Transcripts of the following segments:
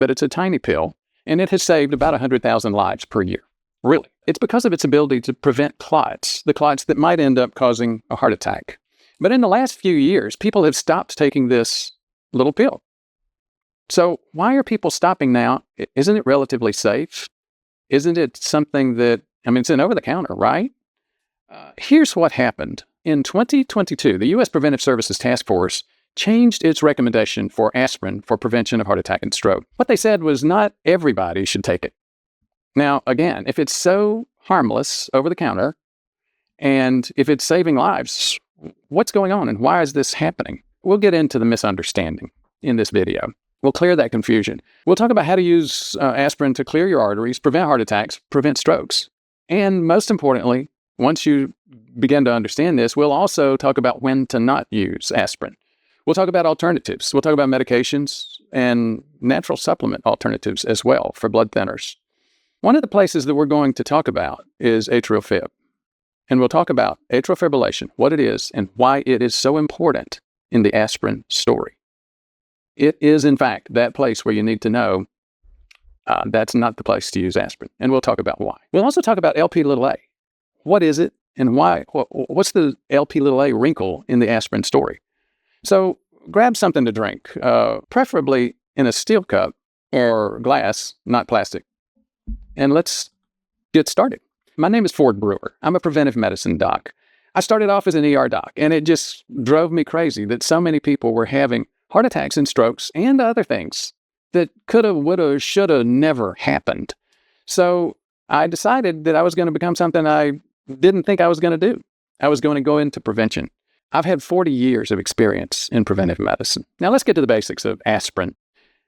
but it's a tiny pill, and it has saved about 100,000 lives per year. Really. It's because of its ability to prevent clots, the clots that might end up causing a heart attack. But in the last few years, people have stopped taking this little pill. So why are people stopping now? Isn't it relatively safe? Isn't it something that, it's an over-the-counter, right? Here's what happened. In 2022, the U.S. Preventive Services Task Force changed its recommendation for aspirin for prevention of heart attack and stroke. What they said was not everybody should take it. Now, again, if it's so harmless over the counter, and if it's saving lives, what's going on and why is this happening? We'll get into the misunderstanding in this video. We'll clear that confusion. We'll talk about how to use aspirin to clear your arteries, prevent heart attacks, prevent strokes. And most importantly, once you begin to understand this, we'll also talk about when to not use aspirin. We'll talk about alternatives. We'll talk about medications and natural supplement alternatives as well for blood thinners. One of the places that we're going to talk about is atrial fib. And we'll talk about atrial fibrillation, what it is, and why it is so important in the aspirin story. It is, in fact, that place where you need to know that's not the place to use aspirin. And we'll talk about why. We'll also talk about Lp(a). What is it and why? What's the Lp(a) wrinkle in the aspirin story? So grab something to drink, preferably in a steel cup or glass, not plastic. And let's get started. My name is Ford Brewer. I'm a preventive medicine doc. I started off as an ER doc, and it just drove me crazy that so many people were having heart attacks and strokes and other things that coulda, woulda, shoulda never happened. So I decided that I was going to become something I didn't think I was going to do. I was going to go into prevention. I've had 40 years of experience in preventive medicine. Now let's get to the basics of aspirin.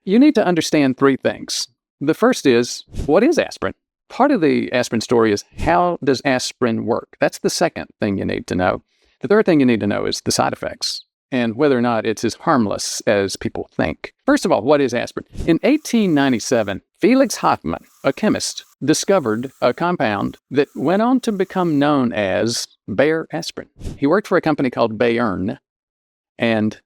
You need to understand three things. The first is, what is aspirin? Part of the aspirin story is, how does aspirin work? That's the second thing you need to know. The third thing you need to know is the side effects and whether or not it's as harmless as people think. First of all, what is aspirin? In 1897, Felix Hoffmann, a chemist, discovered a compound that went on to become known as Bayer aspirin. He worked for a company called Bayern, and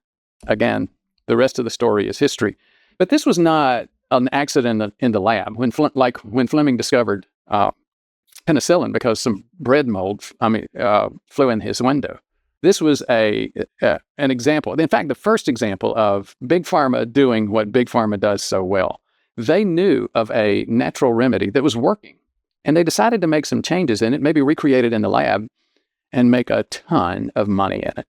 again, the rest of the story is history. But this was not an accident in the lab when Fleming discovered penicillin because some bread mold flew in his window. This was an example. In fact, the first example of Big Pharma doing what Big Pharma does so well. They knew of a natural remedy that was working, and they decided to make some changes in it, maybe recreate it in the lab, and make a ton of money in it.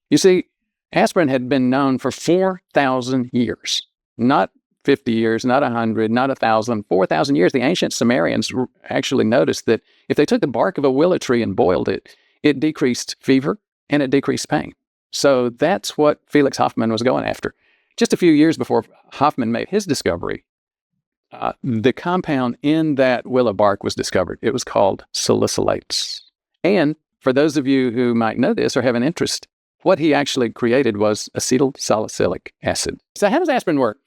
You see, aspirin had been known for 4,000 years, not 50 years, not 100, not 1,000, 4,000 years. The ancient Sumerians actually noticed that if they took the bark of a willow tree and boiled it, it decreased fever and it decreased pain. So that's what Felix Hoffmann was going after. Just a few years before Hoffmann made his discovery, the compound in that willow bark was discovered. It was called salicylates. And for those of you who might know this or have an interest, what he actually created was acetylsalicylic acid. So how does aspirin work?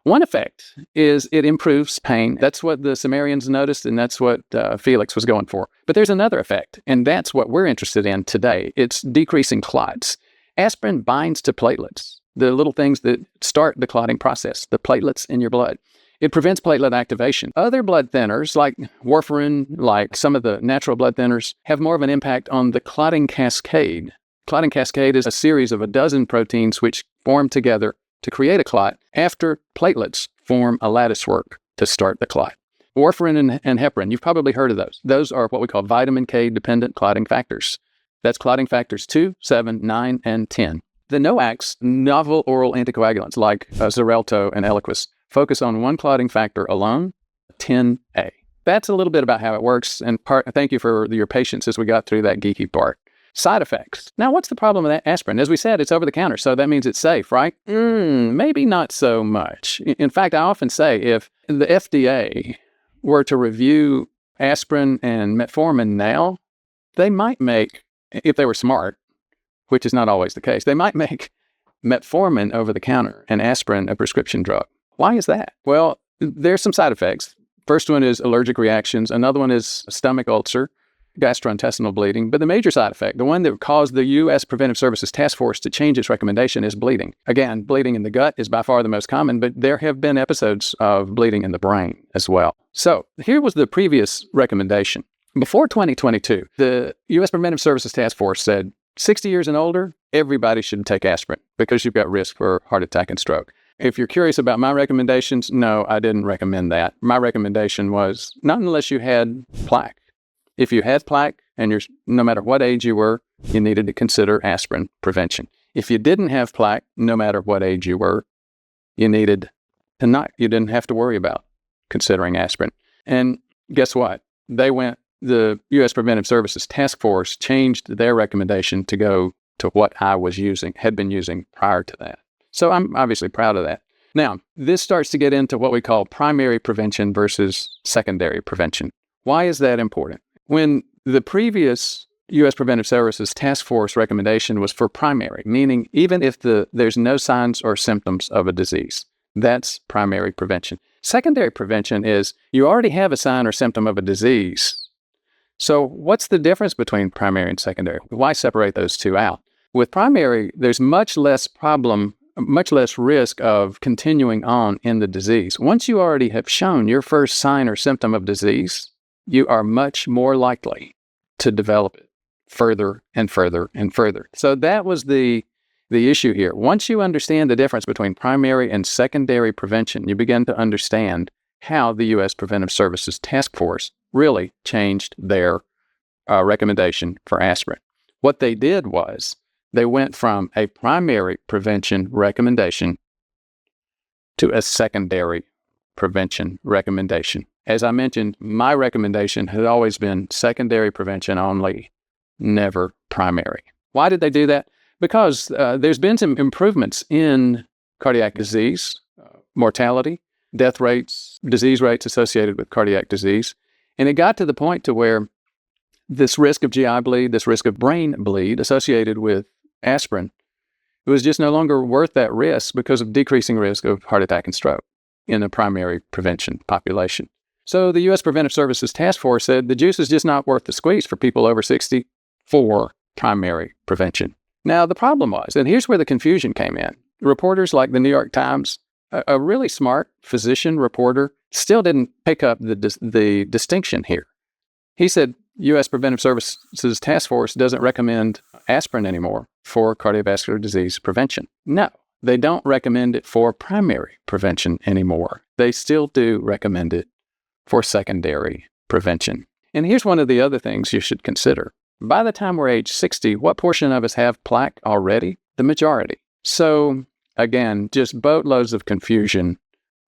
One effect is it improves pain. That's what the Sumerians noticed, and that's what Felix was going for. But there's another effect, and that's what we're interested in today. It's decreasing clots. Aspirin binds to platelets, the little things that start the clotting process, the platelets in your blood. It prevents platelet activation. Other blood thinners, like warfarin, like some of the natural blood thinners, have more of an impact on the clotting cascade. Clotting cascade is a series of a dozen proteins which form together to create a clot after platelets form a latticework to start the clot. Warfarin and heparin, you've probably heard of those. Those are what we call vitamin K-dependent clotting factors. That's clotting factors 2, 7, 9, and 10. The NOACs, novel oral anticoagulants like Xarelto and Eliquis, focus on one clotting factor alone, 10A. That's a little bit about how it works, and thank you for your patience as we got through that geeky part. Side effects. Now, what's the problem with aspirin? As we said, it's over the counter, so that means it's safe, right? Maybe not so much. In fact, I often say if the FDA were to review aspirin and metformin now, they might make, if they were smart, which is not always the case, they might make metformin over the counter and aspirin a prescription drug. Why is that? Well, there's some side effects. First one is allergic reactions. Another one is a stomach ulcer. gastrointestinal bleeding, but the major side effect, the one that caused the U.S. Preventive Services Task Force to change its recommendation, is bleeding. Again, bleeding in the gut is by far the most common, but there have been episodes of bleeding in the brain as well. So here was the previous recommendation. Before 2022, the U.S. Preventive Services Task Force said 60 years and older, everybody should take aspirin because you've got risk for heart attack and stroke. If you're curious about my recommendations, no, I didn't recommend that. My recommendation was not unless you had plaque. If you had plaque and no matter what age you were, you needed to consider aspirin prevention. If you didn't have plaque, no matter what age you were, you didn't have to worry about considering aspirin. And guess what? The U.S. Preventive Services Task Force changed their recommendation to go to what I had been using prior to that. So I'm obviously proud of that. Now, this starts to get into what we call primary prevention versus secondary prevention. Why is that important? When the previous U.S. Preventive Services Task Force recommendation was for primary, meaning even if there's no signs or symptoms of a disease, that's primary prevention. Secondary prevention is you already have a sign or symptom of a disease. So what's the difference between primary and secondary? Why separate those two out? With primary, there's much less risk of continuing on in the disease. Once you already have shown your first sign or symptom of disease, you are much more likely to develop it further and further and further. So that was the issue here. Once you understand the difference between primary and secondary prevention, you begin to understand how the U.S. Preventive Services Task Force really changed their recommendation for aspirin. What they did was they went from a primary prevention recommendation to a secondary prevention recommendation. As I mentioned, my recommendation had always been secondary prevention only, never primary. Why did they do that? Because there's been some improvements in cardiac disease, mortality, death rates, disease rates associated with cardiac disease. And it got to the point to where this risk of GI bleed, this risk of brain bleed associated with aspirin, it was just no longer worth that risk because of decreasing risk of heart attack and stroke in the primary prevention population. So the U.S. Preventive Services Task Force said the juice is just not worth the squeeze for people over 60 for primary prevention. Now, the problem was, and here's where the confusion came in, reporters like the New York Times, a really smart physician reporter, still didn't pick up the distinction here. He said U.S. Preventive Services Task Force doesn't recommend aspirin anymore for cardiovascular disease prevention. No, they don't recommend it for primary prevention anymore. They still do recommend it for secondary prevention. And here's one of the other things you should consider. By the time we're age 60, what portion of us have plaque already? The majority. So again, just boatloads of confusion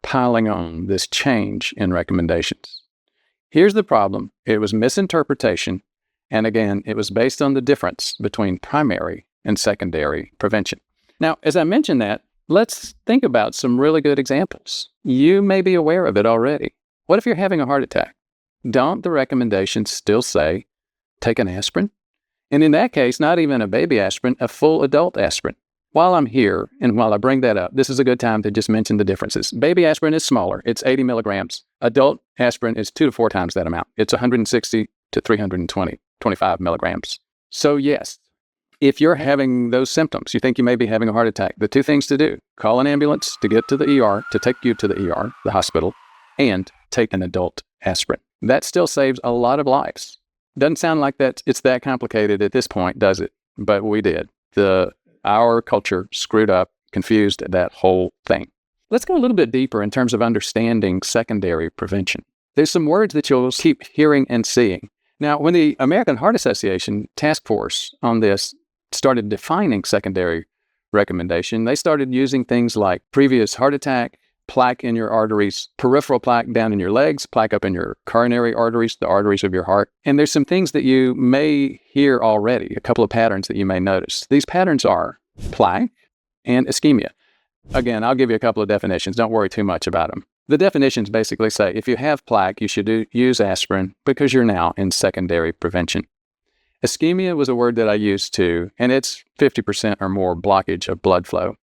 piling on this change in recommendations. Here's the problem. It was misinterpretation. And again, it was based on the difference between primary and secondary prevention. Now, as I mentioned that, let's think about some really good examples. You may be aware of it already. What if you're having a heart attack? Don't the recommendations still say, take an aspirin? And in that case, not even a baby aspirin, a full adult aspirin. While I'm here, and while I bring that up, this is a good time to just mention the differences. Baby aspirin is smaller. It's 80 milligrams. Adult aspirin is 2 to 4 times that amount. It's 160 to 25 milligrams. So yes, if you're having those symptoms, you think you may be having a heart attack, the two things to do, call an ambulance to get to the ER, to take you to the ER, the hospital, and take an adult aspirin. That still saves a lot of lives. Doesn't sound like it's that complicated at this point, does it? But we did. Our culture screwed up, confused that whole thing. Let's go a little bit deeper in terms of understanding secondary prevention. There's some words that you'll keep hearing and seeing. Now, when the American Heart Association task force on this started defining secondary recommendation, they started using things like previous heart attack, plaque in your arteries, peripheral plaque down in your legs, plaque up in your coronary arteries, the arteries of your heart. And there's some things that you may hear already, a couple of patterns that you may notice. These patterns are plaque and ischemia. Again, I'll give you a couple of definitions. Don't worry too much about them. The definitions basically say if you have plaque, you should use aspirin because you're now in secondary prevention. Ischemia was a word that I used too, and it's 50% or more blockage of blood flow.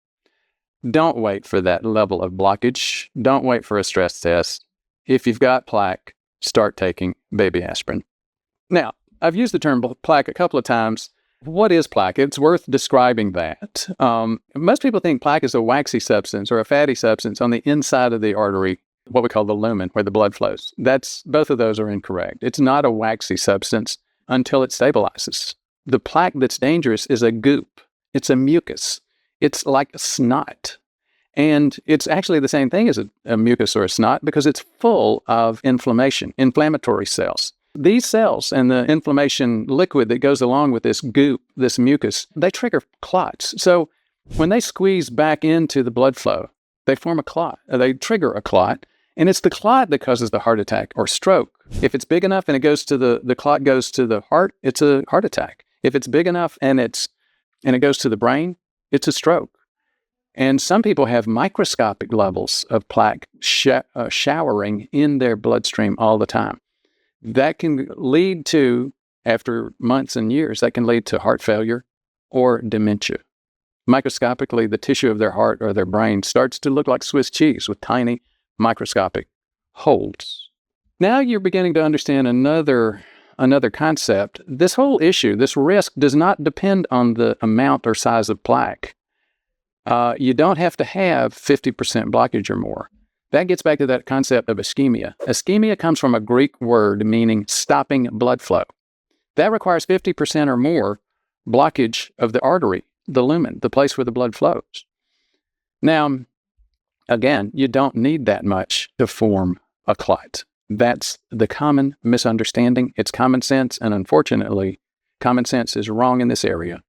Don't wait for that level of blockage. Don't wait for a stress test. If you've got plaque, start taking baby aspirin. Now, I've used the term plaque a couple of times. What is plaque? It's worth describing that. Most people think plaque is a waxy substance or a fatty substance on the inside of the artery, what we call the lumen, where the blood flows. Both of those are incorrect. It's not a waxy substance until it stabilizes. The plaque that's dangerous is a goop. It's a mucus. It's like a snot. And it's actually the same thing as a mucus or a snot because it's full of inflammatory cells. These cells and the inflammation liquid that goes along with this goop, this mucus, they trigger clots. So when they squeeze back into the blood flow, they form a clot. They trigger a clot, and it's the clot that causes the heart attack or stroke. If it's big enough and it goes to the clot goes to the heart, it's a heart attack. If it's big enough and it goes to the brain, it's a stroke. And some people have microscopic levels of plaque showering in their bloodstream all the time. That can lead to, after months and years, that can lead to heart failure or dementia. Microscopically, the tissue of their heart or their brain starts to look like Swiss cheese with tiny microscopic holes. Now you're beginning to understand another concept. This whole issue, this risk, does not depend on the amount or size of plaque. You don't have to have 50% blockage or more. That gets back to that concept of ischemia. Ischemia comes from a Greek word meaning stopping blood flow. That requires 50% or more blockage of the artery, the lumen, the place where the blood flows. Now, again, you don't need that much to form a clot. That's the common misunderstanding. It's common sense, and unfortunately, common sense is wrong in this area.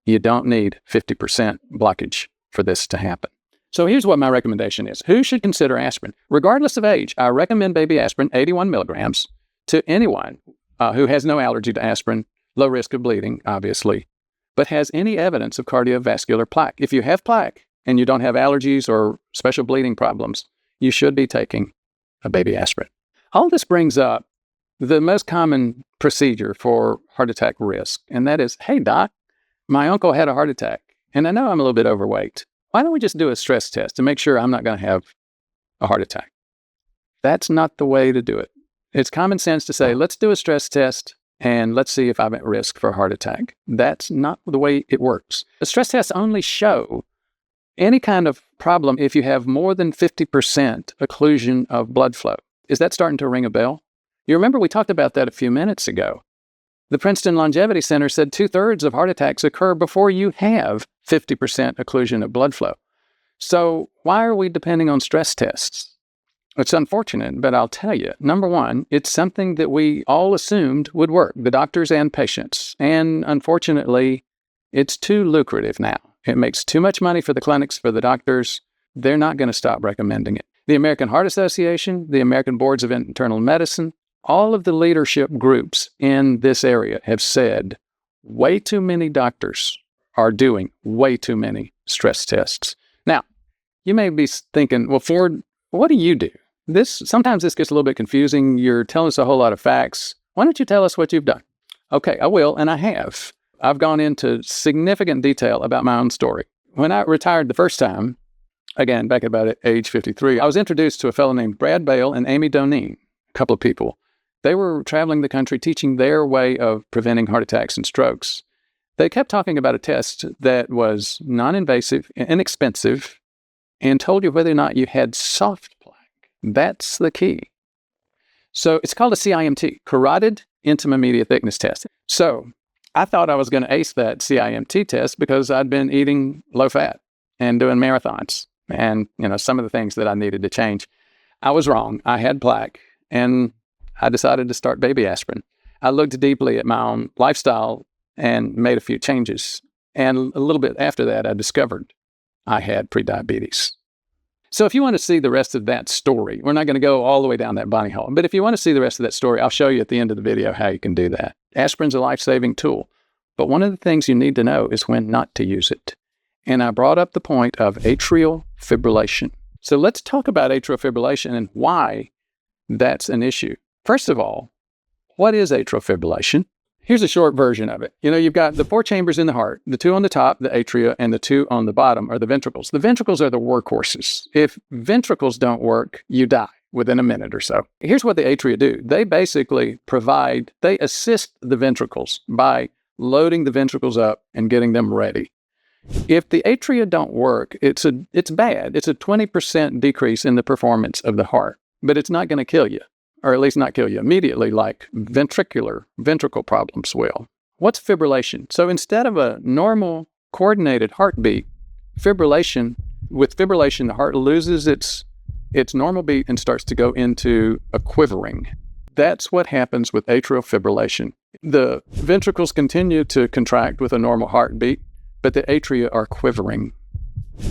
You don't need 50% blockage for this to happen. So here's what my recommendation is. Who should consider aspirin? Regardless of age, I recommend baby aspirin, 81 milligrams, to anyone who has no allergy to aspirin, low risk of bleeding, obviously, but has any evidence of cardiovascular plaque. If you have plaque and you don't have allergies or special bleeding problems, you should be taking a baby aspirin. All this brings up the most common procedure for heart attack risk, and that is, hey, doc, my uncle had a heart attack, and I know I'm a little bit overweight. Why don't we just do a stress test to make sure I'm not going to have a heart attack? That's not the way to do it. It's common sense to say, let's do a stress test and let's see if I'm at risk for a heart attack. That's not the way it works. The stress tests only show any kind of problem if you have more than 50% occlusion of blood flow. Is that starting to ring a bell? You remember we talked about that a few minutes ago. The Princeton Longevity Center said 2/3 of heart attacks occur before you have 50% occlusion of blood flow. So why are we depending on stress tests? It's unfortunate, but I'll tell you, number one, it's something that we all assumed would work, the doctors and patients. And unfortunately, it's too lucrative now. It makes too much money for the clinics, for the doctors. They're not going to stop recommending it. The American Heart Association, the American Boards of Internal Medicine, all of the leadership groups in this area have said way too many doctors are doing way too many stress tests. Now, you may be thinking, well, Ford, what do you do? Sometimes this gets a little bit confusing. You're telling us a whole lot of facts. Why don't you tell us what you've done? Okay, I will, and I have. I've gone into significant detail about my own story. When I retired the first time, again, back about age 53, I was introduced to a fellow named Brad Bale and Amy Doneen, a couple of people. They were traveling the country teaching their way of preventing heart attacks and strokes. They kept talking about a test that was non-invasive, inexpensive, and told you whether or not you had soft plaque. That's the key. So it's called a CIMT, Carotid Intima Media Thickness Test. So I thought I was going to ace that CIMT test because I'd been eating low fat and doing marathons and, some of the things that I needed to change. I was wrong. I had plaque, and I decided to start baby aspirin. I looked deeply at my own lifestyle and made a few changes. And a little bit after that, I discovered I had prediabetes. So if you want to see the rest of that story, we're not going to go all the way down that bunny hole. But if you want to see the rest of that story, I'll show you at the end of the video how you can do that. Aspirin's a life-saving tool. But one of the things you need to know is when not to use it. And I brought up the point of atrial fibrillation. So let's talk about atrial fibrillation and why that's an issue. First of all, what is atrial fibrillation? Here's a short version of it. You've got the 4 chambers in the heart, the 2 on the top, the atria, and the 2 on the bottom are the ventricles. The ventricles are the workhorses. If ventricles don't work, you die. within a minute or so. Here's what the atria do. They basically they assist the ventricles by loading the ventricles up and getting them ready. If the atria don't work, it's bad. It's a 20% decrease in the performance of the heart, but it's not going to kill you, or at least not kill you immediately like ventricle problems will. What's fibrillation? So instead of a normal coordinated heartbeat, with fibrillation, the heart loses its normal beat and starts to go into a quivering. That's what happens with atrial fibrillation. The ventricles continue to contract with a normal heartbeat, but the atria are quivering.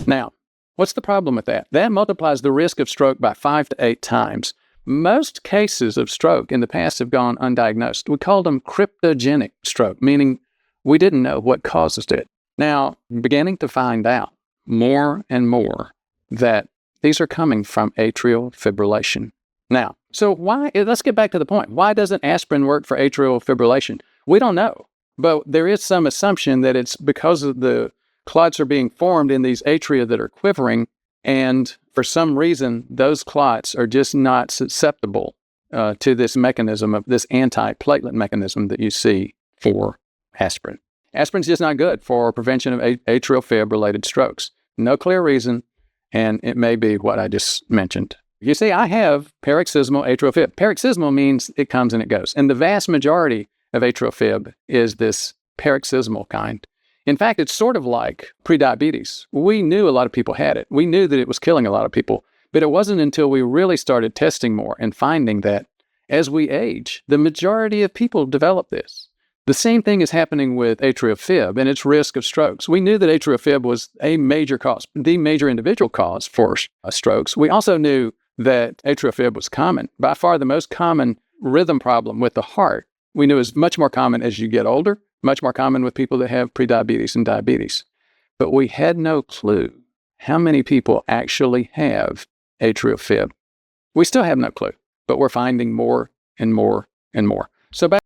Now, what's the problem with that? That multiplies the risk of stroke by 5 to 8 times. Most cases of stroke in the past have gone undiagnosed. We called them cryptogenic stroke, meaning we didn't know what causes it. Now, beginning to find out more and more that these are coming from atrial fibrillation. Now, so let's get back to the point. Why doesn't aspirin work for atrial fibrillation? We don't know, but there is some assumption that it's because of the clots are being formed in these atria that are quivering, and for some reason, those clots are just not susceptible to this mechanism of this antiplatelet mechanism that you see for aspirin. Aspirin's just not good for prevention of atrial fib-related strokes. No clear reason, and it may be what I just mentioned. You see, I have paroxysmal atrial fib. Paroxysmal means it comes and it goes. And the vast majority of atrial fib is this paroxysmal kind. In fact, it's sort of like prediabetes. We knew a lot of people had it. We knew that it was killing a lot of people. But it wasn't until we really started testing more and finding that as we age, the majority of people develop this. The same thing is happening with atrial fib and its risk of strokes. We knew that atrial fib was a major cause, the major individual cause for strokes. We also knew that atrial fib was common. By far the most common rhythm problem with the heart, we knew is much more common as you get older, much more common with people that have prediabetes and diabetes. But we had no clue how many people actually have atrial fib. We still have no clue, but we're finding more and more and more. So back